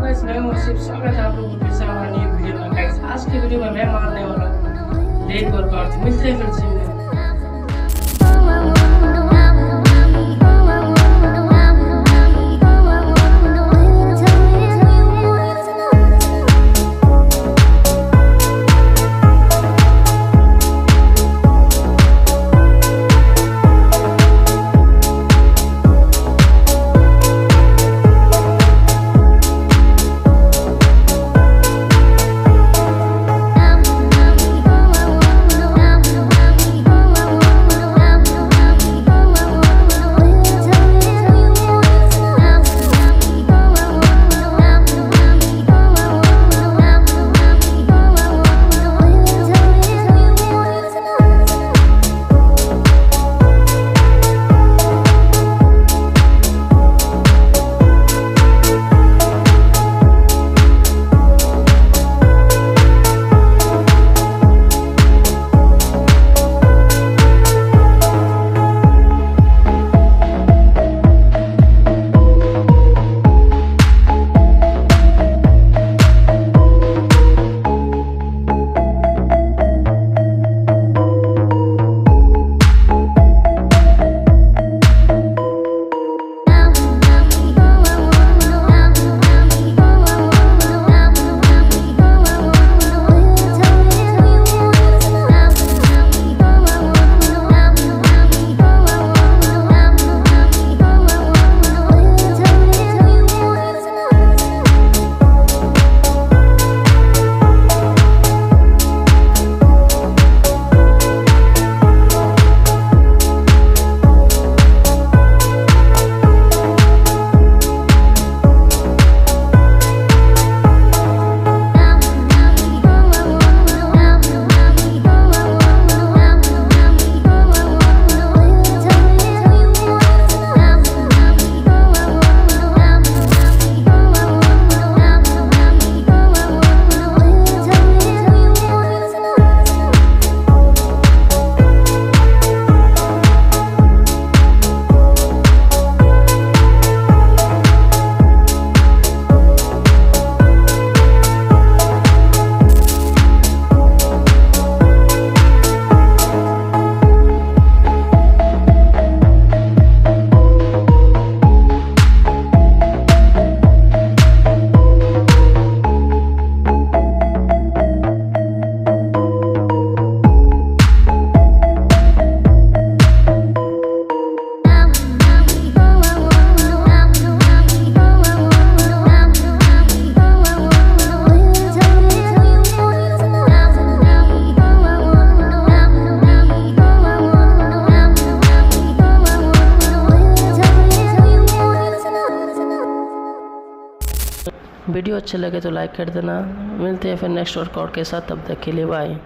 Guys, मैं हूं सिर्फ स्वागत है आप लोगों को फिर से हमारे न्यू वीडियो में। गाइस आज की वीडियो में मैं मारने वाला हूं लेग वर्कआउट। मिलते हैं फिर से। वीडियो अच्छे लगे तो लाइक कर देना। मिलते हैं फिर नेक्स्ट वर्कआउट के साथ, तब तक के लिए बाय।